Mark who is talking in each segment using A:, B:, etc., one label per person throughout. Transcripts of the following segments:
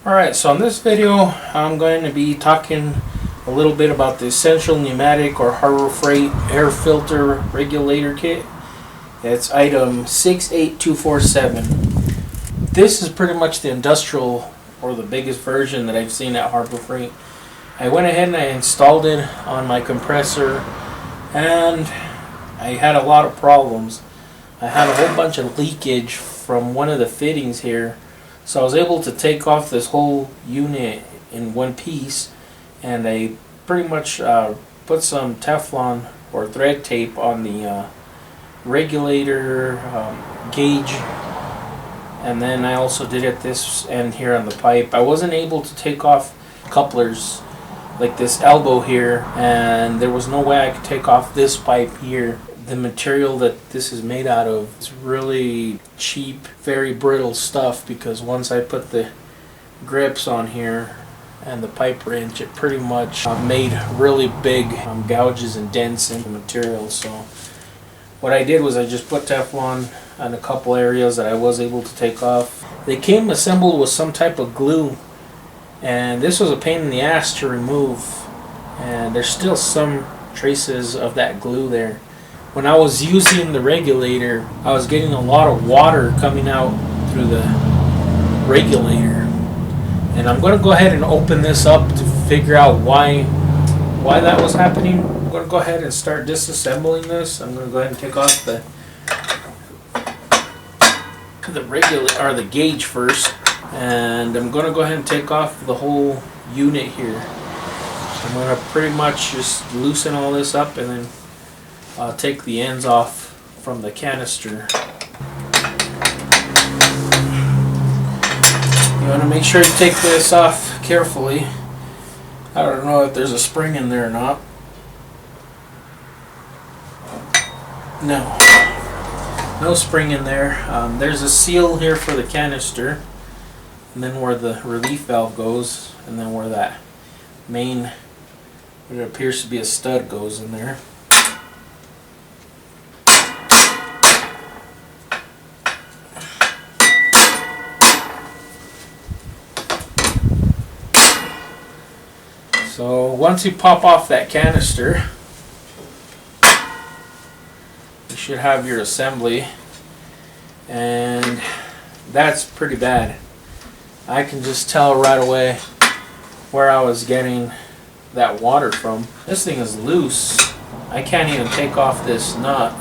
A: Alright, so in this video I'm going to be talking a little bit about the Essential Pneumatic or Harbor Freight Air Filter Regulator Kit. It's item 68247. This is pretty much the industrial or the biggest version that I've seen at Harbor Freight. I went ahead and I installed it on my compressor and I had a lot of problems. I had a whole bunch of leakage from one of the fittings here. So I was able to take off this whole unit in one piece, and I pretty much put some Teflon or thread tape on the regulator gauge, and then I also did it this end here on the pipe. I wasn't able to take off couplers like this elbow here, and there was no way I could take off this pipe here. The material that this is made out of is really cheap, very brittle stuff, because once I put the grips on here and the pipe wrench, it pretty much made really big gouges and dents in the material. So what I did was I just put Teflon on a couple areas that I was able to take off. They came assembled with some type of glue, and this was a pain in the ass to remove, and there's still some traces of that glue there. When I was using the regulator, I was getting a lot of water coming out through the regulator. And I'm going to go ahead and open this up to figure out why that was happening. I'm going to go ahead and start disassembling this. I'm going to go ahead and take off the regulator or the gauge first. And I'm going to go ahead and take off the whole unit here. I'm going to pretty much just loosen all this up and then take the ends off from the canister. You want to make sure you take this off carefully. I don't know if there's a spring in there or not. No spring in there. There's a seal here for the canister, and then where the relief valve goes, and then where that main, what appears to be a stud, goes in there. So once you pop off that canister, you should have your assembly, and that's pretty bad. I can just tell right away where I was getting that water from. This thing is loose. I can't even take off this nut.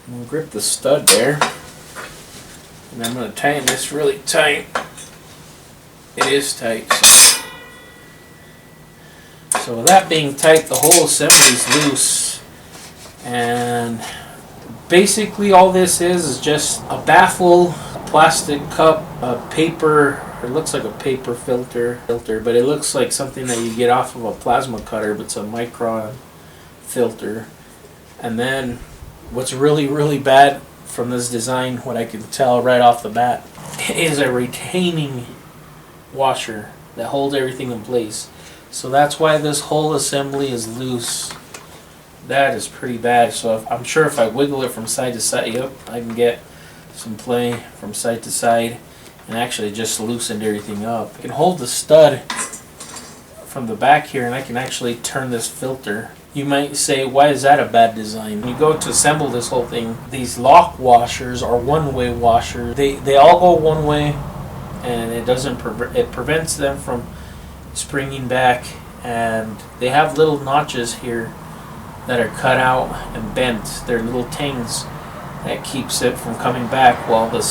A: I'm going to grip the stud there, and I'm going to tighten this really tight. It is tight. So with that being tight, the whole assembly is loose, and basically all this is just a baffle, a plastic cup, a paper, it looks like a paper filter, but it looks like something that you get off of a plasma cutter, but it's a micron filter. And then what's really bad from this design, what I can tell right off the bat, is a retaining washer that holds everything in place. So that's why this whole assembly is loose. That is pretty bad. So I'm sure if I wiggle it from side to side, yep, I can get some play from side to side, and actually just loosened everything up. I can hold the stud from the back here, and I can actually turn this filter. You might say, why is that a bad design? When you go to assemble this whole thing, these lock washers are one-way washers. They all go one way, and it prevents them from springing back, and they have little notches here that are cut out and bent. They're little tings that keeps it from coming back, while the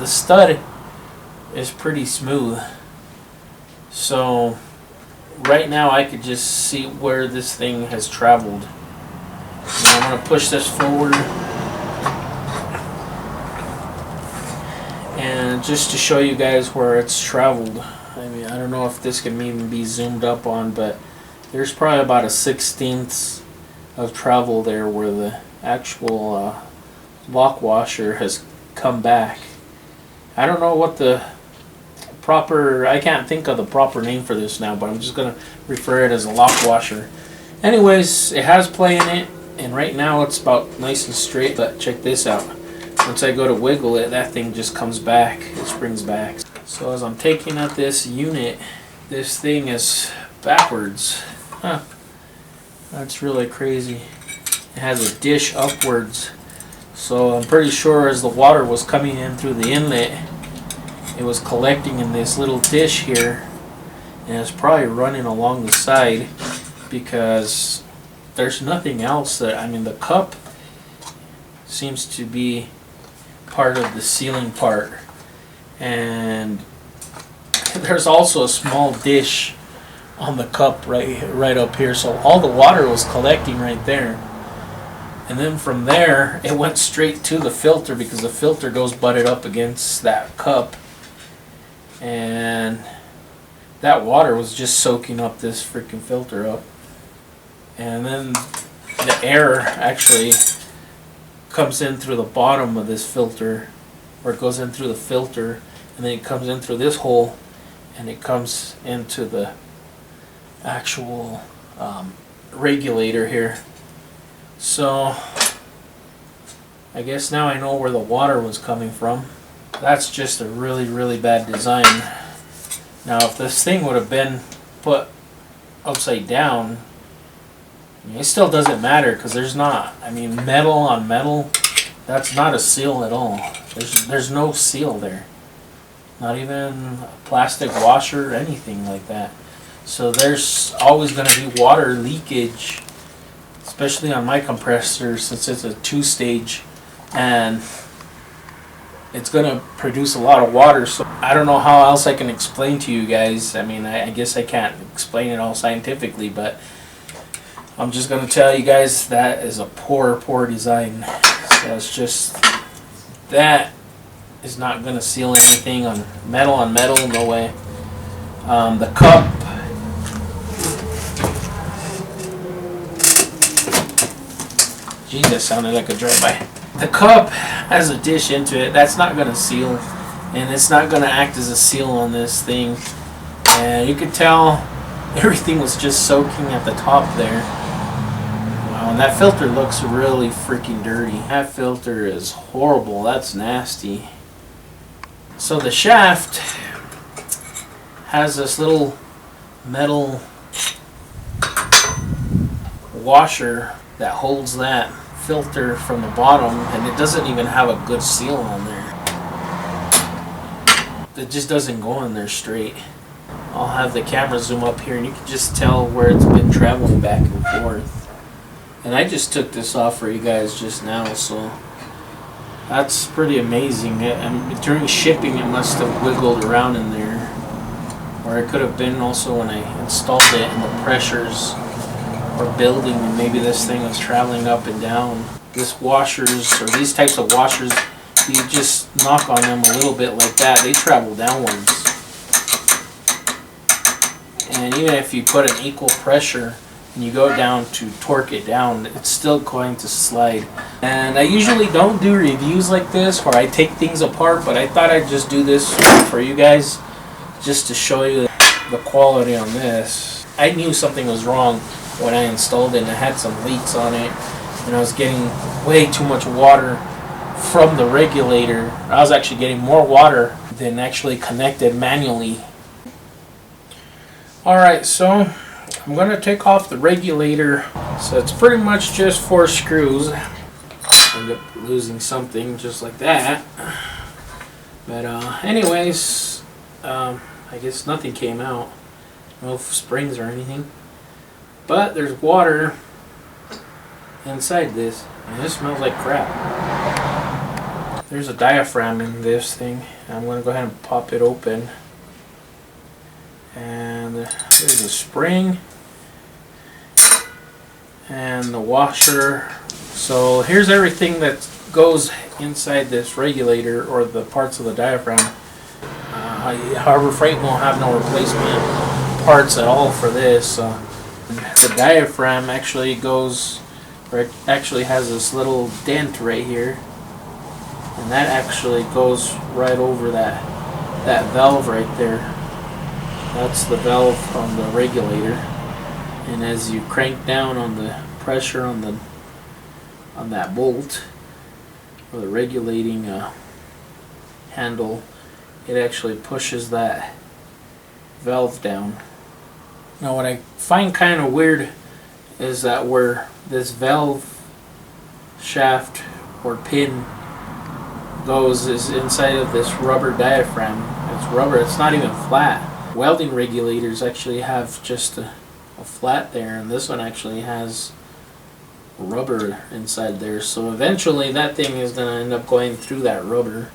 A: stud is pretty smooth. So right now I could just see where this thing has traveled. Now I'm going to push this forward, and just to show you guys where it's traveled. I mean, I don't know if this can even be zoomed up on, but there's probably about a 1/16 of travel there where the actual lock washer has come back. I don't know what the proper, I can't think of the proper name for this now, but I'm just going to refer it as a lock washer. Anyways, it has play in it, and right now it's about nice and straight, but check this out. Once I go to wiggle it, that thing just comes back, it springs back. So as I'm taking out this unit, this thing is backwards. Huh. That's really crazy. It has a dish upwards. So I'm pretty sure as the water was coming in through the inlet, it was collecting in this little dish here. And it's probably running along the side because there's nothing else that, I mean, the cup seems to be part of the sealing part. And there's also a small dish on the cup right up here. So all the water was collecting right there. And then from there, it went straight to the filter because the filter goes butted up against that cup. And that water was just soaking up this freaking filter up. And then the air actually comes in through the bottom of this filter, or it goes in through the filter, and then it comes in through this hole, and it comes into the actual regulator here. So I guess now I know where the water was coming from. That's just a really, really bad design. Now if this thing would have been put upside down, it still doesn't matter because there's not, I mean, metal on metal, that's not a seal at all. There's no seal there. Not even a plastic washer or anything like that. So there's always going to be water leakage, especially on my compressor since it's a 2-stage, and it's going to produce a lot of water. So I don't know how else I can explain to you guys. I mean, I guess I can't explain it all scientifically, but I'm just going to tell you guys that is a poor design. So it's just, that is not going to seal anything on metal, no way. The cup, geez, that sounded like a drive-by. The cup has a dish into it. That's not going to seal, and it's not going to act as a seal on this thing. And you could tell everything was just soaking at the top there. Wow, and that filter looks really freaking dirty. That filter is horrible. That's nasty. So the shaft has this little metal washer that holds that filter from the bottom, and it doesn't even have a good seal on there. It just doesn't go in there straight. I'll have the camera zoom up here and you can just tell where it's been traveling back and forth. And I just took this off for you guys just now, so that's pretty amazing. During shipping it must have wiggled around in there, or it could have been also when I installed it and the pressures were building and maybe this thing was traveling up and down. This washers, or these types of washers, you just knock on them a little bit like that, they travel downwards. And even if you put an equal pressure and you go down to torque it down, it's still going to slide. And I usually don't do reviews like this where I take things apart, but I thought I'd just do this for you guys just to show you the quality on this. I knew something was wrong when I installed it, and it had some leaks on it, and I was getting way too much water from the regulator. I was actually getting more water than actually connected manually. Alright, so I'm going to take off the regulator. So it's pretty much just 4 screws. End up losing something just like that. But anyways, I guess nothing came out. No springs or anything. But there's water inside this, and this smells like crap. There's a diaphragm in this thing. I'm going to go ahead and pop it open. And there's a spring and the washer. So here's everything that goes inside this regulator, or the parts of the diaphragm. Harbor Freight won't have no replacement parts at all for this. The diaphragm actually goes, or it actually has this little dent right here, and that actually goes right over that valve right there. That's the valve on the regulator, and as you crank down on the pressure on that bolt, or the regulating handle, it actually pushes that valve down. Now what I find kind of weird is that where this valve shaft or pin goes is inside of this rubber diaphragm. It's rubber, it's not even flat. Welding regulators actually have just a flat there, and this one actually has rubber inside there, so eventually that thing is going to end up going through that rubber.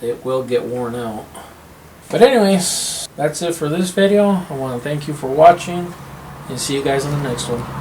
A: It will get worn out. But anyways, that's it for this video. I want to thank you for watching and see you guys in the next one.